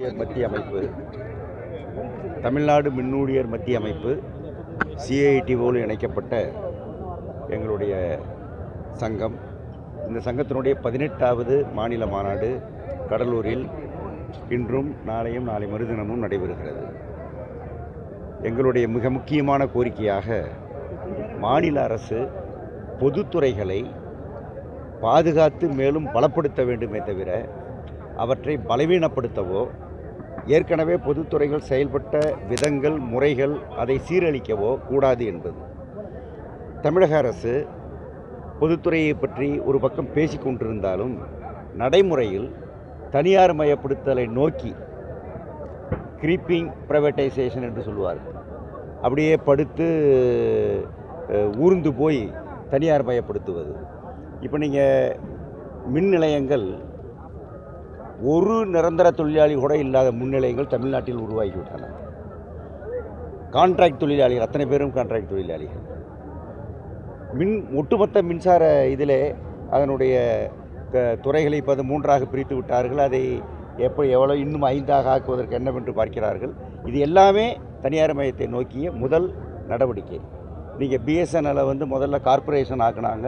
ஊழியர் மத்திய அமைப்பு, தமிழ்நாடு மின் ஊழியர் மத்திய அமைப்பு, சிஐடிஓவில் இணைக்கப்பட்ட எங்களுடைய சங்கம். இந்த சங்கத்தினுடைய 18வது மாநில மாநாடு கடலூரில் இன்றும் நாளையும் நாளை மறுதினமும் நடைபெறுகிறது. எங்களுடைய மிக முக்கியமான கோரிக்கையாக மாநில அரசு பொதுத்துறைகளை பாதுகாத்து மேலும் பலப்படுத்த வேண்டுமே தவிர அவற்றை பலவீனப்படுத்தவோ, ஏற்கனவே பொதுத்துறைகள் செயல்பட்ட விதங்கள் முறைகள் அதை சீரழிக்கவோ கூடாது என்பது. தமிழக அரசு பொதுத்துறையை பற்றி ஒரு பக்கம் பேசிக்கொண்டிருந்தாலும் நடைமுறையில் தனியார் மயப்படுத்தலை நோக்கி கிரீப்பிங் பிரைவேட்டைசேஷன் என்று சொல்வார், அப்படியே படுத்து ஊர்ந்து போய் தனியார் மயப்படுத்துவது. இப்போ நீங்கள் மின் நிலையங்கள், ஒரு நிரந்தர தொழிலாளி கூட இல்லாத மின் நிலையங்கள் தமிழ்நாட்டில் உருவாகிவிட்டன. கான்ட்ராக்ட் தொழிலாளிகள் அத்தனை பேரும் கான்ட்ராக்ட் தொழிலாளிகள். ஒட்டுமொத்த மின்சார இதில் அதனுடைய துறைகளை இப்போ 3ஆக பிரித்து விட்டார்கள். அதை எவ்வளோ இன்னும் 5ஆக ஆக்குவதற்கு என்னவென்று பார்க்கிறார்கள். இது எல்லாமே தனியார் மயத்தை நோக்கிய முதல் நடவடிக்கை. நீங்கள் பிஎஸ்என்எல்லை முதல்ல கார்ப்பரேஷன் ஆக்குனாங்க,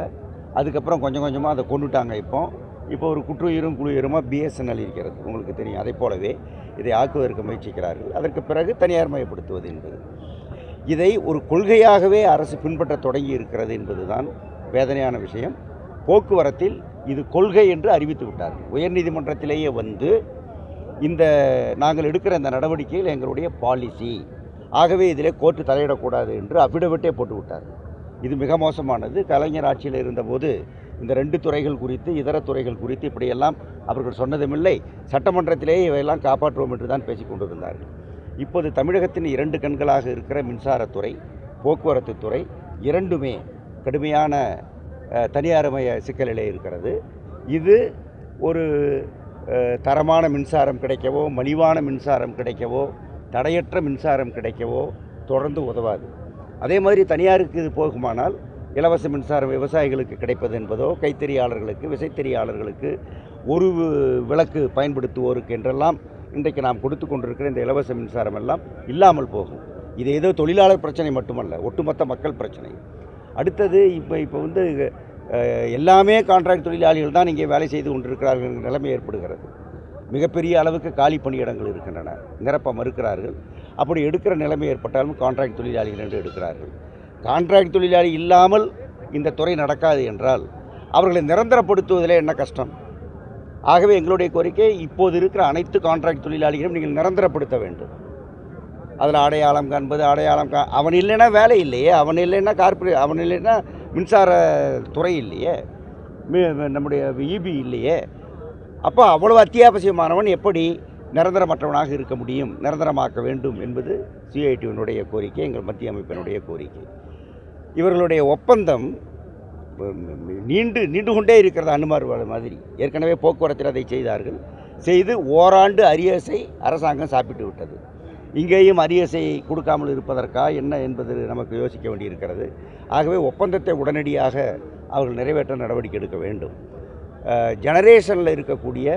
அதுக்கப்புறம் கொஞ்சம் கொஞ்சமாக அதை கொண்டுட்டாங்க. இப்போ ஒரு குற்றுயிரும் குழுயிருமாக பிஎஸ்என்எல் இருக்கிறது, உங்களுக்கு தெரியும். அதை போலவே இதை ஆக்குவதற்கு முயற்சிக்கிறார்கள். அதற்கு பிறகு தனியார் மயப்படுத்துவது என்பது, இதை ஒரு கொள்கையாகவே அரசு பின்பற்ற தொடங்கி இருக்கிறது என்பதுதான் வேதனையான விஷயம். போக்குவரத்தில் இது கொள்கை என்று அறிவித்து விட்டார்கள். உயர்நீதிமன்றத்திலேயே இந்த நாங்கள் எடுக்கிற இந்த நடவடிக்கையில் எங்களுடைய பாலிசி, ஆகவே இதிலே கோர்ட்டு தலையிடக்கூடாது என்று அஃபிடவிட்டே போட்டு விட்டார்கள். இது மிக மோசமானது. கலைஞர் ஆட்சியில் இருந்தபோது இந்த 2 துறைகள் குறித்து, இதர துறைகள் குறித்து இப்படியெல்லாம் அவர்கள் சொன்னதுமில்லை. சட்டமன்றத்திலேயே இவையெல்லாம் காப்பாற்றுவோம் என்று தான் பேசிக் கொண்டிருந்தார்கள். இப்போது தமிழகத்தின் 2 கண்களாக இருக்கிற மின்சாரத்துறை, போக்குவரத்து துறை இரண்டுமே கடுமையான தனியார்மய சிக்கலிலே இருக்கிறது. இது ஒரு தரமான மின்சாரம் கிடைக்கவோ, மலிவான மின்சாரம் கிடைக்கவோ, தடையற்ற மின்சாரம் கிடைக்கவோ தொடர்ந்து உதவாது. அதே மாதிரி தனியாருக்கு இது போகுமானால் இலவச மின்சாரம் விவசாயிகளுக்கு கிடைப்பது என்பதோ, கைத்தறியாளர்களுக்கு, விசைத்தறியாளர்களுக்கு, ஒரு விளக்கு பயன்படுத்துவோருக்கு என்றெல்லாம் இன்றைக்கு நாம் கொடுத்து கொண்டிருக்கிற இந்த இலவச மின்சாரம் எல்லாம் இல்லாமல் போகும். இது ஏதோ தொழிலாளர் பிரச்சனை மட்டுமல்ல, ஒட்டுமொத்த மக்கள் பிரச்சனை. அடுத்தது இப்போ எல்லாமே கான்ட்ராக்ட் தொழிலாளிகள் தான் இங்கே வேலை செய்து கொண்டிருக்கிறார்கள் என்ற நிலைமை ஏற்படுகிறது. மிகப்பெரிய அளவுக்கு காலி பணியிடங்கள் இருக்கின்றன, நிரப்ப மறுக்கிறார்கள். அப்படி எடுக்கிற நிலைமை ஏற்பட்டாலும் கான்ட்ராக்ட் தொழிலாளிகள் என்று எடுக்கிறார்கள். கான்ட்ராக்ட் தொழிலாளி இல்லாமல் இந்த துறை நடக்காது என்றால் அவர்களை நிரந்தரப்படுத்துவதில் என்ன கஷ்டம்? ஆகவே எங்களுடைய கோரிக்கை, இப்போது இருக்கிற அனைத்து கான்ட்ராக்ட் தொழிலாளிகளும் நீங்கள் நிரந்தரப்படுத்த வேண்டும். அதில் அடையாளம் காண்பது, அவன் இல்லைன்னா வேலை இல்லையே, அவன் இல்லைன்னா அவன் இல்லைன்னா மின்சார துறை இல்லையே, நம்முடைய இபி இல்லையே. அப்போ அவ்வளவு அத்தியாவசியமானவன் எப்படி நிரந்தரமற்றவனாக இருக்க முடியும்? நிரந்தரமாக்க வேண்டும் என்பது சிஐடியினுடைய கோரிக்கை, எங்கள் மத்திய அமைப்பினுடைய கோரிக்கை. இவர்களுடைய ஒப்பந்தம் நீண்டு கொண்டே இருக்கிறது, அனுமார் மாதிரி. ஏற்கனவே போக்குவரத்தில் அதை செய்து ஓராண்டு அரியசை அரசாங்கம் சாப்பிட்டு விட்டது. இங்கேயும் அரியசை கொடுக்காமல் இருப்பதற்கா என்ன என்பது நமக்கு யோசிக்க வேண்டியிருக்கிறது. ஆகவே ஒப்பந்தத்தை உடனடியாக அவர்கள் நிறைவேற்ற நடவடிக்கை எடுக்க வேண்டும். ஜெனரேஷனில் இருக்கக்கூடிய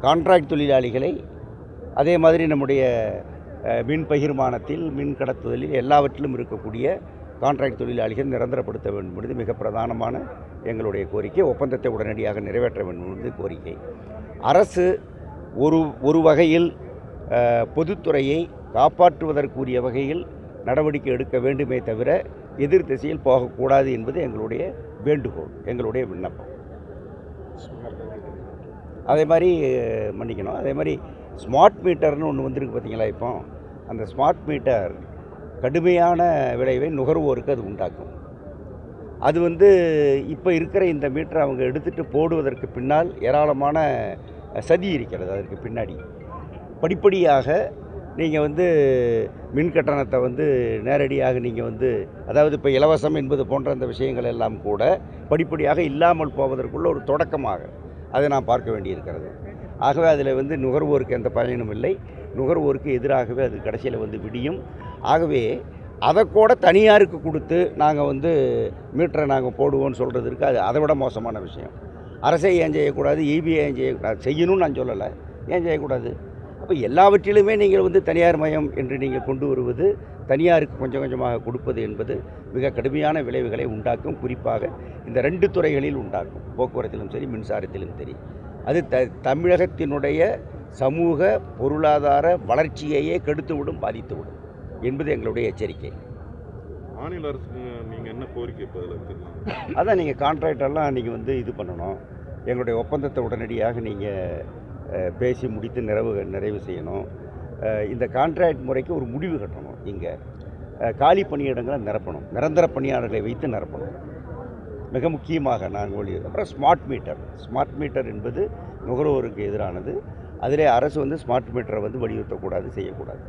கான்ட்ராக்ட் தொழிலாளிகளை, அதே மாதிரி நம்முடைய மின் பகிர்மானத்தில், மின் கடத்துதலில் எல்லாவற்றிலும் இருக்கக்கூடிய கான்ட்ராக்ட் தொழிலாளிகள் நிரந்தரப்படுத்த வேண்டும் என்பது மிக பிரதானமான எங்களுடைய கோரிக்கை. ஒப்பந்தத்தை உடனடியாக நிறைவேற்ற வேண்டும் என்பது கோரிக்கை. அரசு ஒரு வகையில் பொதுத்துறையை காப்பாற்றுவதற்குரிய வகையில் நடவடிக்கை எடுக்க வேண்டுமே தவிர எதிர் திசையில் போகக்கூடாது என்பது எங்களுடைய வேண்டுகோள், எங்களுடைய விண்ணப்பம். அதே மாதிரி அதே மாதிரி ஸ்மார்ட் மீட்டர்னு ஒன்று வந்திருக்கு பார்த்தீங்களா? இப்போ அந்த ஸ்மார்ட் மீட்டர் கடுமையான விளைவை நுகர்வோருக்கு அது உண்டாக்கும். அது இப்போ இருக்கிற இந்த மீட்டரை அவங்க எடுத்துகிட்டு போடுவதற்கு பின்னால் ஏராளமான சதி இருக்கிறது. அதற்கு பின்னாடி படிப்படியாக நீங்கள் மின் கட்டணத்தை நேரடியாக நீங்கள் அதாவது இப்போ இலவசம் என்பது போன்ற அந்த விஷயங்கள் எல்லாம் கூட படிப்படியாக இல்லாமல் போவதற்குள்ள ஒரு தொடக்கமாக அதை நாம் பார்க்க வேண்டியிருக்கிறது. ஆகவே அதில் நுகர்வோருக்கு எந்த பயனும் இல்லை, நுகர்வோருக்கு எதிராகவே அது கடைசியில் விடியும். ஆகவே அதை கூட தனியாருக்கு கொடுத்து நாங்கள் மீட்டரை நாங்கள் போடுவோம்னு சொல்கிறதுக்கு அதை விட மோசமான விஷயம். அரசை ஏன் செய்யக்கூடாது, இபிஐ ஏன் செய்யக்கூடாது? செய்யணும்னு நான் சொல்லலை, ஏன் செய்யக்கூடாது? அப்போ எல்லாவற்றிலுமே நீங்கள் வந்து தனியார் மயம் என்று நீங்கள் கொண்டு வருவது, தனியாருக்கு கொஞ்சம் கொஞ்சமாக கொடுப்பது என்பது மிக கடுமையான விளைவுகளை உண்டாக்கும். குறிப்பாக இந்த 2 துறைகளில் உண்டாக்கும், போக்குவரத்திலும் சரி மின்சாரத்திலும் சரி. அது தமிழகத்தினுடைய சமூக பொருளாதார வளர்ச்சியையே கெடுத்துவிடும், பாதித்துவிடும் என்பது எங்களுடைய எச்சரிக்கை. மாநில அரசுக்கு நீங்கள் என்ன கோரிக்கை இப்போ அதில் வச்சுருக்கீங்க? அதான் நீங்கள் கான்ட்ராக்டெல்லாம் நீங்கள் வந்து இது பண்ணணும். எங்களுடைய ஒப்பந்தத்தை உடனடியாக நீங்கள் பேசி முடித்து நிறைவு செய்யணும். இந்த கான்ட்ராக்ட் முறைக்கு ஒரு முடிவு கட்டணும். இங்கே காலி பணியிடங்களை நிரப்பணும், நிரந்தர பணியாளர்களை வைத்து நிரப்பணும். மிக முக்கியமாக நாங்கள் அப்புறம் ஸ்மார்ட் மீட்டர் என்பது நுகர்வோருக்கு எதிரானது. அதிலே அரசு வந்து ஸ்மார்ட் மீட்டரை வந்து வலியுறுத்தக்கூடாது, செய்யக்கூடாது.